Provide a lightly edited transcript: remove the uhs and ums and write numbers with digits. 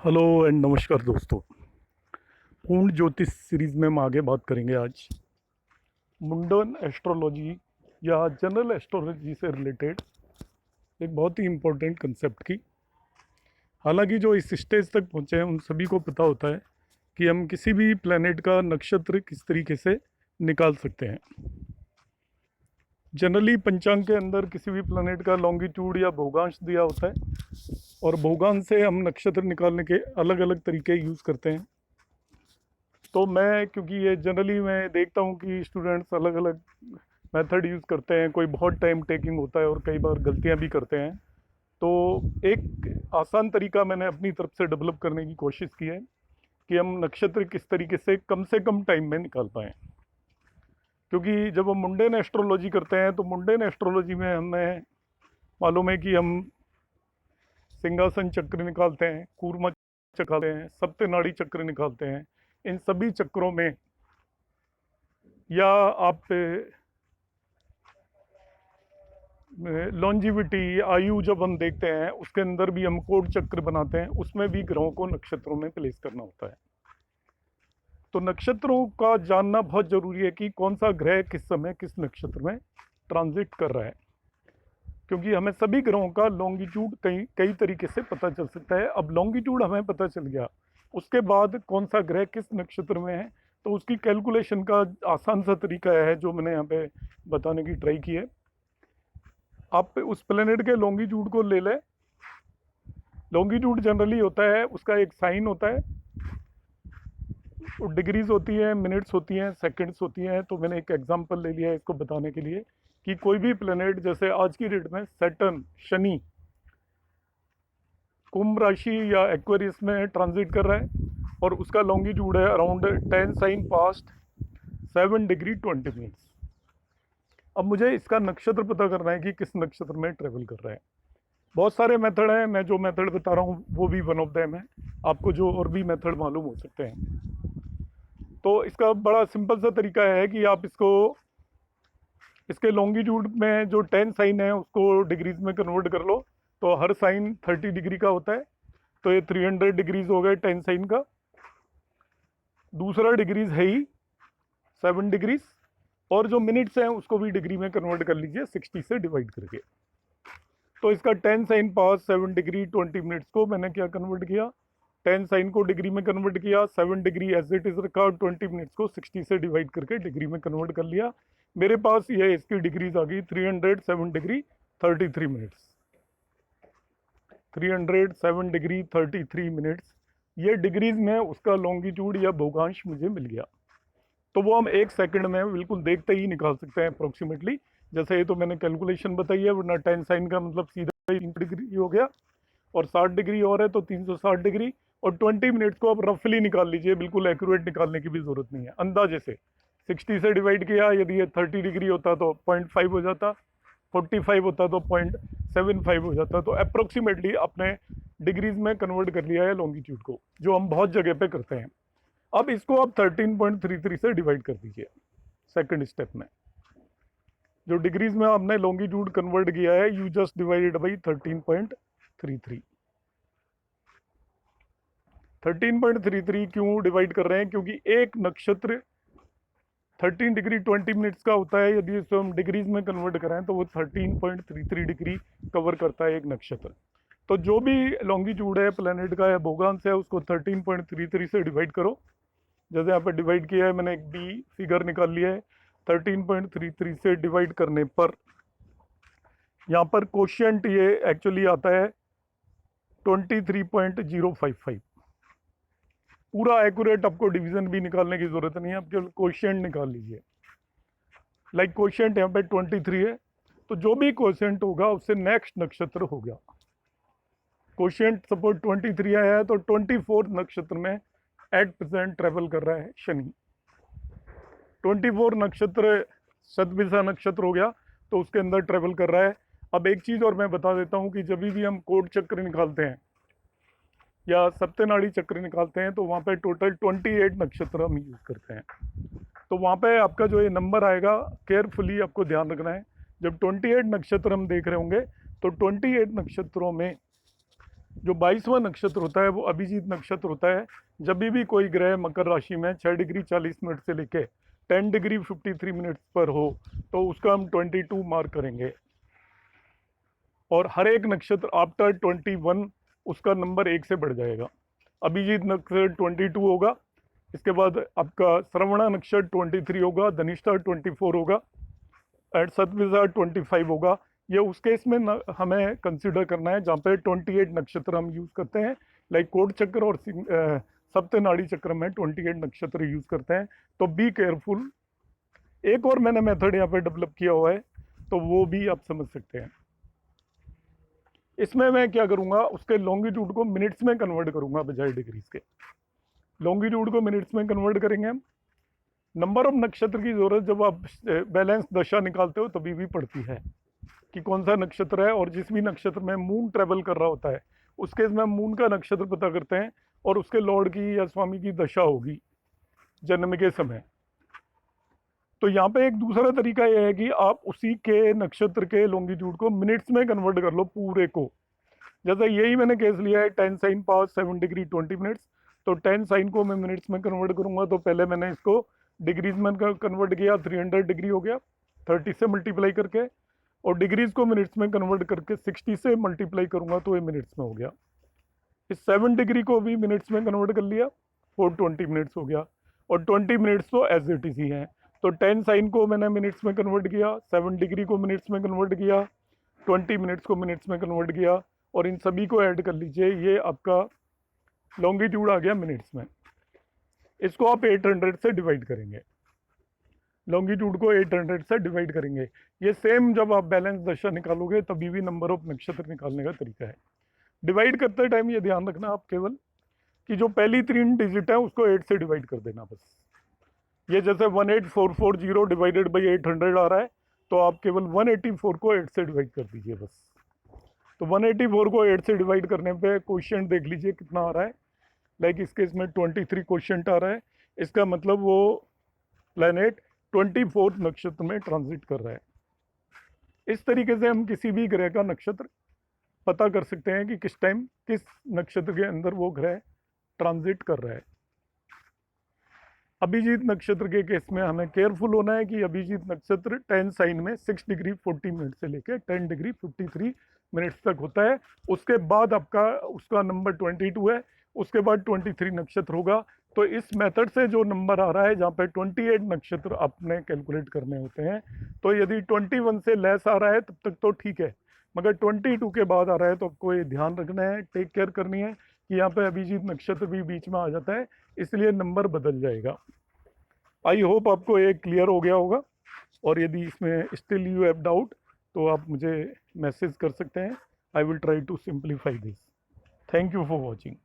Hello and नमस्कार दोस्तों। पूर्ण ज्योतिष सीरीज में हम आगे बात करेंगे आज मुंडन एस्ट्रोलॉजी या जनरल एस्ट्रोलॉजी से रिलेटेड एक बहुत ही इम्पोर्टेंट कंसेप्ट की। हालांकि जो इस स्टेज तक पहुंचे हैं उन सभी को पता होता है कि हम किसी भी प्लेनेट का नक्षत्र किस तरीके से निकाल सकते हैं। जनरली पंचांग के अंदर किसी भी प्लेनेट का लॉन्गिट्यूड या भौगांश दिया होता है और भौगांश से हम नक्षत्र निकालने के अलग अलग तरीके यूज़ करते हैं। तो मैं क्योंकि ये जनरली मैं देखता हूँ कि स्टूडेंट्स अलग अलग मेथड यूज़ करते हैं, कोई बहुत टाइम टेकिंग होता है और कई बार गलतियाँ भी करते हैं। तो एक आसान तरीका मैंने अपनी तरफ से डेवलप करने की कोशिश की है कि हम नक्षत्र किस तरीके से कम टाइम में निकाल पाएँ। क्योंकि जब हम मुंडेन एस्ट्रोलॉजी करते हैं तो मुंडेन एस्ट्रोलॉजी में हमें मालूम है कि हम सिंहासन चक्र निकालते हैं, कूर्मा चक्र निकालते हैं, सप्तनाड़ी चक्र निकालते हैं। इन सभी चक्रों में या आप लॉन्जिविटी आयु जब हम देखते हैं उसके अंदर भी हम कोट चक्र बनाते हैं, उसमें भी ग्रहों को नक्षत्रों में प्लेस करना होता है। तो नक्षत्रों का जानना बहुत जरूरी है कि कौन सा ग्रह किस समय किस नक्षत्र में ट्रांजिट कर रहा है, क्योंकि हमें सभी ग्रहों का लॉन्गिट्यूड कई कई तरीके से पता चल सकता है। अब लॉन्गिट्यूड हमें पता चल गया, उसके बाद कौन सा ग्रह किस नक्षत्र में है तो उसकी कैलकुलेशन का आसान सा तरीका है जो मैंने यहाँ पे बताने की ट्राई की है। आप उस प्लेनेट के लॉन्गिट्यूड को ले लें। लॉन्गिट्यूड जनरली होता है, उसका एक साइन होता है, डिग्रीज होती है, मिनट्स होती हैं, सेकंड्स होती हैं। तो मैंने एक एग्जांपल ले लिया है इसको बताने के लिए कि कोई भी प्लेनेट जैसे आज की डेट में सैटर्न शनि कुंभ राशि या एक्वेरियस में ट्रांजिट कर रहा है और उसका लॉन्गिट्यूड है around 10 sign past 7 degree 20 minutes. अब मुझे इसका नक्षत्र पता करना है कि किस नक्षत्र में ट्रेवल कर रहा है। बहुत सारे मेथड हैं, मैं जो मेथड बता रहा हूँ वो भी वन ऑफ देम है। आपको जो और भी मेथड मालूम हो सकते हैं तो इसका बड़ा सिंपल सा तरीका है कि आप इसके लॉन्गिट्यूड में जो 10 साइन है उसको डिग्रीज में कन्वर्ट कर लो। तो हर साइन 30 डिग्री का होता है, तो ये 300 डिग्रीज हो गए 10 साइन का। दूसरा डिग्रीज है ही 7 डिग्रीज, और जो मिनट्स हैं उसको भी डिग्री में कन्वर्ट कर लीजिए 60 से डिवाइड करके। तो इसका 10 साइन पास 7 डिग्री 20 मिनट्स को मैंने क्या कन्वर्ट किया, 10 साइन को डिग्री में कन्वर्ट किया, 7 डिग्री एज इट इज रखा, 20 मिनट्स को 60 से डिवाइड करके डिग्री में कन्वर्ट कर लिया। मेरे पास ये इसकी डिग्रीज आ गई 307 डिग्री 33 मिनट्स। 307 डिग्री 33 मिनट्स, ये डिग्रीज में उसका लॉन्गिट्यूड या भौगांश मुझे मिल गया। तो वो हम 1 सेकंड में बिल्कुल देखते ही निकाल सकते हैं अप्रोक्सीमेटली। जैसे ये तो मैंने कैलकुलेशन बताई है, वरना 10 साइन का मतलब सीधा ही 3 डिग्री हो गया और 60 डिग्री और है तो 360 डिग्री। और 20 मिनट्स को आप रफली निकाल लीजिए, बिल्कुल एक्यूरेट निकालने की भी जरूरत नहीं है, अंदाजे से 60 से डिवाइड किया, यदि ये 30 डिग्री होता तो 0.5 हो जाता, 45 होता तो 0.75 हो जाता। तो अप्रोक्सीमेटली आपने डिग्रीज में कन्वर्ट कर लिया है लॉन्गिट्यूड को, जो हम बहुत जगह पे करते हैं। अब इसको आप 13.33 से डिवाइड कर दीजिए सेकंड स्टेप में। जो डिग्रीज में आपने लॉन्गिट्यूड कन्वर्ट किया है यू जस्ट डिवाइडेड बाई 13.33। 13.33 क्यों डिवाइड कर रहे हैं, क्योंकि एक नक्षत्र 13 डिग्री 20 मिनट्स का होता है। यदि इसको हम डिग्रीज में कन्वर्ट करें तो वो 13.33 डिग्री कवर करता है एक नक्षत्र। तो जो भी लॉन्गिट्यूड है प्लेनेट का या भौगांश है उसको 13.33 से डिवाइड करो। जैसे यहाँ पे डिवाइड किया है मैंने, एक बी फिगर निकाल लिया है। 13.33 से डिवाइड करने पर यहाँ पर कोशिएंट ये एक्चुअली आता है 23.055। पूरा एक्यूरेट आपको डिवीजन भी निकालने की जरूरत नहीं है, आप केवल कोशिएंट निकाल लीजिए। लाइक कोशिएंट यहाँ पे 23 है, तो जो भी कोशिएंट होगा उससे नेक्स्ट नक्षत्र हो गया। कोशिएंट सपोज 23 आया है तो 24 नक्षत्र में एट प्रेजेंट ट्रेवल कर रहा है शनि। 24 नक्षत्र शतभिषा नक्षत्र हो गया तो उसके अंदर ट्रेवल कर रहा है। अब एक चीज़ और मैं बता देता हूँ कि जब भी हम कोट चक्र निकालते हैं या सप्तनाड़ी चक्र निकालते हैं तो वहाँ पे टोटल 28 नक्षत्र हम यूज़ करते हैं। तो वहाँ पे आपका जो ये नंबर आएगा केयरफुली आपको ध्यान रखना है। जब 28 नक्षत्र हम देख रहे होंगे तो 28 नक्षत्रों में जो 22वां नक्षत्र होता है वो अभिजीत नक्षत्र होता है। जब भी कोई ग्रह मकर राशि में 6 डिग्री 40 मिनट से लेके 10 डिग्री 53 मिनट्स पर हो तो उसका हम 22 मार्क करेंगे। और हर एक नक्षत्र आफ्टर 21 उसका नंबर 1 से बढ़ जाएगा। अभिजीत नक्षत्र 22 होगा, इसके बाद आपका श्रवणा नक्षत्र 23 होगा, धनिष्ठा 24 होगा एंड सतविजा 25 होगा। ये उस केस में हमें कंसिडर करना है जहाँ पे 28 नक्षत्र हम यूज़ करते हैं। लाइक कोट चक्र और सप्तनाड़ी चक्र में 28 नक्षत्र यूज़ करते हैं, तो बी केयरफुल। एक और मैंने मेथड यहाँ पे डेवलप किया हुआ है, तो वो भी आप समझ सकते हैं। इसमें मैं क्या करूँगा, उसके लॉन्गिट्यूड को मिनट्स में कन्वर्ट करूँगा बजाय डिग्रीज के। लॉन्गिट्यूड को मिनट्स में कन्वर्ट करेंगे हम। नंबर ऑफ नक्षत्र की ज़रूरत जब आप बैलेंस दशा निकालते हो तभी भी पड़ती है कि कौन सा नक्षत्र है, और जिस भी नक्षत्र में मून ट्रेवल कर रहा होता है उस केस में मून का नक्षत्र पता करते हैं और उसके लॉर्ड की या स्वामी की दशा होगी जन्म के समय। तो यहाँ पे एक दूसरा तरीका यह है कि आप उसी के नक्षत्र के लॉन्गिट्यूड को मिनट्स में कन्वर्ट कर लो पूरे को। जैसे यही मैंने केस लिया है 10 साइन पास 7 डिग्री 20 मिनट्स, तो 10 साइन को मैं मिनट्स में कन्वर्ट करूंगा। तो पहले मैंने इसको डिग्रीज में कन्वर्ट किया, 300 डिग्री हो गया 30 से मल्टीप्लाई करके, और डिग्रीज को मिनट्स में कन्वर्ट करके 60 से मल्टीप्लाई करूंगा तो ये मिनट्स में हो गया। इस 7 डिग्री को भी मिनट्स में कन्वर्ट कर लिया, 420 मिनट्स हो गया, और 20 मिनट्स तो एज इट इज ही हैं। तो 10 साइन को मैंने मिनट्स में कन्वर्ट किया, 7 डिग्री को मिनट्स में कन्वर्ट किया, 20 मिनट्स को मिनट्स में कन्वर्ट किया, और इन सभी को ऐड कर लीजिए, ये आपका लॉन्गिट्यूड आ गया मिनट्स में। इसको आप 800 से डिवाइड करेंगे, लॉन्गिट्यूड को 800 से डिवाइड करेंगे। ये सेम जब आप बैलेंस दशा निकालोगे तभी भी नंबर ऑफ नक्षत्र निकालने का तरीका है। डिवाइड करते टाइम ये ध्यान रखना आप केवल कि जो पहली 3 डिजिट है उसको 8 से डिवाइड कर देना बस। ये जैसे 18440 डिवाइडेड बाई 800 आ रहा है, तो आप केवल 184 को 8 से डिवाइड कर दीजिए बस। तो 184 को 8 से डिवाइड करने पे क्वोशिएंट देख लीजिए कितना आ रहा है। लाइक इस केस में 23 क्वोशिएंट आ रहा है। इसका मतलब वो प्लैनेट 24 नक्षत्र में ट्रांजिट कर रहा है। इस तरीके से हम किसी भी ग्रह का नक्षत्र पता कर सकते हैं कि किस टाइम किस नक्षत्र के अंदर वो ग्रह ट्रांजिट कर रहा है। अभिजीत नक्षत्र के केस में हमें केयरफुल होना है कि अभिजीत नक्षत्र 10 साइन में 6 डिग्री 40 मिनट से लेकर 10 डिग्री 53 मिनट्स तक होता है। उसके बाद आपका उसका नंबर 22 है, उसके बाद 23 नक्षत्र होगा। तो इस मेथड से जो नंबर आ रहा है जहाँ पे 28 नक्षत्र आपने कैलकुलेट करने होते हैं, तो यदि 21 से लेस आ रहा है तब तक तो ठीक है, मगर 22 के बाद आ रहा है तो आपको ये ध्यान रखना है, टेक केयर करनी है कि यहाँ पे अभिजीत नक्षत्र भी बीच में आ जाता है, इसलिए नंबर बदल जाएगा। आई होप आपको ये क्लियर हो गया होगा, और यदि इसमें स्टिल यू हैव डाउट तो आप मुझे मैसेज कर सकते हैं। I will try to simplify this. Thank you for watching.